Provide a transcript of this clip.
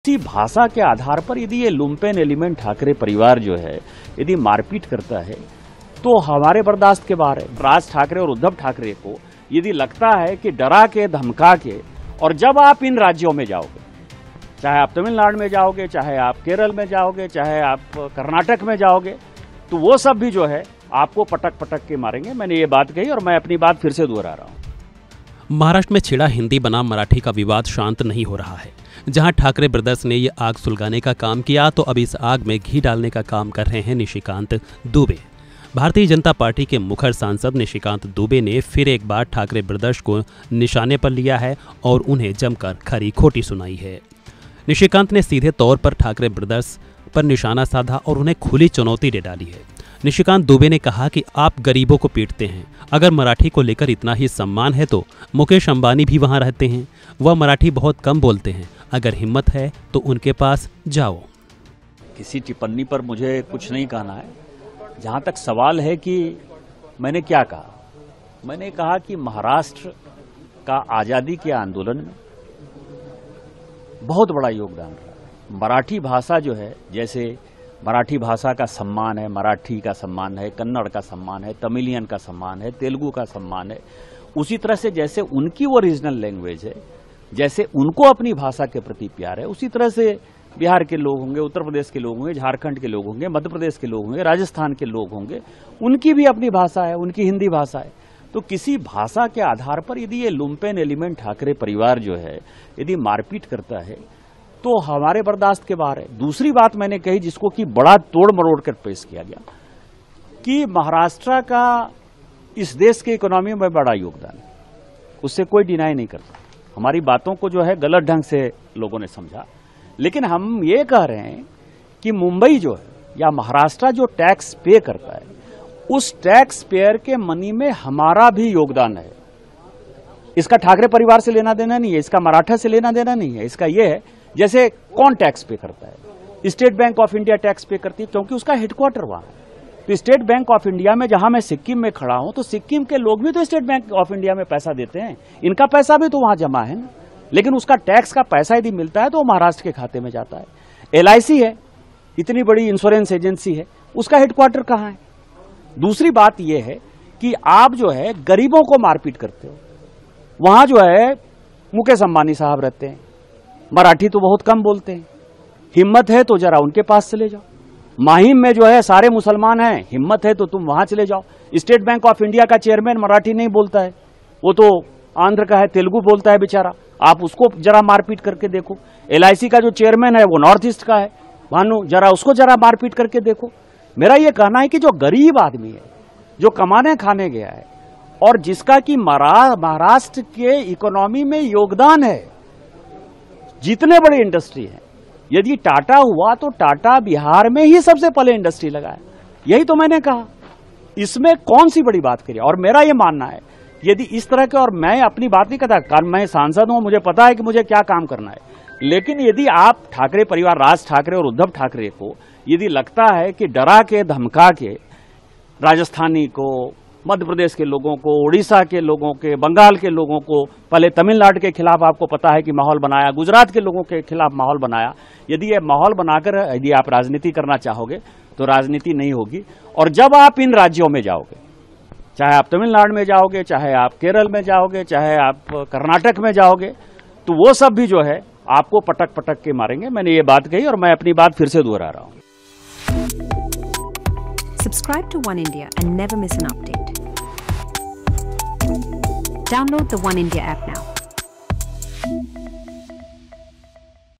इसी भाषा के आधार पर यदि ये लुम्पेन एलिमेंट ठाकरे परिवार जो है यदि मारपीट करता है तो हमारे बर्दाश्त के बाहर है। राज ठाकरे और उद्धव ठाकरे को यदि लगता है कि डरा के धमका के, और जब आप इन राज्यों में जाओगे, चाहे आप तमिलनाडु में जाओगे, चाहे आप केरल में जाओगे, चाहे आप कर्नाटक में जाओगे, तो वो सब भी जो है आपको पटक पटक के मारेंगे। मैंने ये बात कही और मैं अपनी बात फिर से दोहरा रहा हूँ। महाराष्ट्र में छिड़ा हिंदी बनाम मराठी का विवाद शांत नहीं हो रहा है। जहां ठाकरे ब्रदर्स ने ये आग सुलगाने का काम किया, तो अब इस आग में घी डालने का काम कर रहे हैं निशिकांत दुबे। भारतीय जनता पार्टी के मुखर सांसद निशिकांत दुबे ने फिर एक बार ठाकरे ब्रदर्स को निशाने पर लिया है और उन्हें जमकर खरी खोटी सुनाई है। निशिकांत ने सीधे तौर पर ठाकरे ब्रदर्स पर निशाना साधा और उन्हें खुली चुनौती दे डाली है। निशिकांत दुबे ने कहा कि आप गरीबों को पीटते हैं, अगर मराठी को लेकर इतना ही सम्मान है तो मुकेश अंबानी भी वहां रहते हैं, वह मराठी बहुत कम बोलते हैं, अगर हिम्मत है तो उनके पास जाओ। किसी टिप्पणी पर मुझे कुछ नहीं कहना है। जहां तक सवाल है कि मैंने क्या कहा, मैंने कहा कि महाराष्ट्र का आजादी के आंदोलन में बहुत बड़ा योगदान रहा। मराठी भाषा जो है, जैसे मराठी भाषा का सम्मान है, मराठी का सम्मान है, कन्नड़ का सम्मान है, तमिलियन का सम्मान है, तेलुगु का सम्मान है, उसी तरह से जैसे उनकी वो रीजनल लैंग्वेज है, जैसे उनको अपनी भाषा के प्रति प्यार है, उसी तरह से बिहार के लोग होंगे, उत्तर प्रदेश के लोग होंगे, झारखंड के लोग होंगे, मध्य प्रदेश के लोग होंगे, राजस्थान के लोग होंगे, उनकी भी अपनी भाषा है, उनकी हिंदी भाषा है। तो किसी भाषा के आधार पर यदि ये लुम्पेन एलिमेंट ठाकरे परिवार जो है यदि मारपीट करता है तो हमारे बर्दाश्त के बाहर है। दूसरी बात मैंने कही, जिसको कि बड़ा तोड़ मरोड़ कर पेश किया गया, कि महाराष्ट्र का इस देश के इकोनॉमी में बड़ा योगदान है, उससे कोई डिनाई नहीं करता। हमारी बातों को जो है गलत ढंग से लोगों ने समझा, लेकिन हम ये कह रहे हैं कि मुंबई जो है या महाराष्ट्र जो टैक्स पे करता है, उस टैक्स पेयर के मनी में हमारा भी योगदान है। इसका ठाकरे परिवार से लेना देना नहीं है, इसका मराठा से लेना देना नहीं है। इसका यह है, जैसे कौन टैक्स पे करता है, state bank of India tax पे करती है क्योंकि उसका हेडक्वार्टर वहां है। तो स्टेट बैंक ऑफ इंडिया में, जहां मैं सिक्किम में खड़ा हूं, तो सिक्किम के लोग भी तो स्टेट बैंक ऑफ इंडिया में पैसा देते हैं, इनका पैसा भी तो वहां जमा है ना। लेकिन उसका टैक्स का पैसा यदि मिलता है तो महाराष्ट्र के खाते में जाता है। LIC है, इतनी बड़ी इंश्योरेंस एजेंसी है, उसका हेडक्वार्टर कहां है। दूसरी बात यह है कि आप जो है गरीबों को मारपीट करते हो, वहां जो है मुकेश अंबानी साहब रहते हैं, मराठी तो बहुत कम बोलते हैं, हिम्मत है तो जरा उनके पास चले जाओ। माहिम में जो है सारे मुसलमान हैं, हिम्मत है तो तुम वहां चले जाओ। स्टेट बैंक ऑफ इंडिया का चेयरमैन मराठी नहीं बोलता है, वो तो आंध्र का है, तेलुगु बोलता है बेचारा, आप उसको जरा मारपीट करके देखो। LIC का जो चेयरमैन है वो नॉर्थ ईस्ट का है, भानु, जरा उसको जरा मारपीट करके देखो। मेरा ये कहना है कि जो गरीब आदमी है, जो कमाने खाने गया है और जिसका कि महाराष्ट्र के इकोनॉमी में योगदान है, जितने बड़े इंडस्ट्री हैं, यदि टाटा हुआ तो टाटा बिहार में ही सबसे पहले इंडस्ट्री लगाया। यही तो मैंने कहा, इसमें कौन सी बड़ी बात करी। और मेरा यह मानना है, यदि इस तरह के, और मैं अपनी बात नहीं करता, कारण मैं सांसद हूं, मुझे पता है कि मुझे क्या काम करना है, लेकिन यदि आप ठाकरे परिवार, राज ठाकरे और उद्धव ठाकरे को यदि लगता है कि डरा के धमका के राजस्थानी को, मध्य प्रदेश के लोगों को, उड़ीसा के लोगों के, बंगाल के लोगों को, पहले तमिलनाडु के खिलाफ आपको पता है कि माहौल बनाया, गुजरात के लोगों के खिलाफ माहौल बनाया, यदि ये माहौल बनाकर यदि आप राजनीति करना चाहोगे तो राजनीति नहीं होगी। और जब आप इन राज्यों में जाओगे, चाहे आप तमिलनाडु में जाओगे, चाहे आप केरल में जाओगे, चाहे आप कर्नाटक में जाओगे, तो वो सब भी जो है आपको पटक पटक के मारेंगे। मैंने ये बात कही और मैं अपनी बात फिर से दोहरा रहा हूं। Subscribe to One India and never miss an update. Download the One India app now.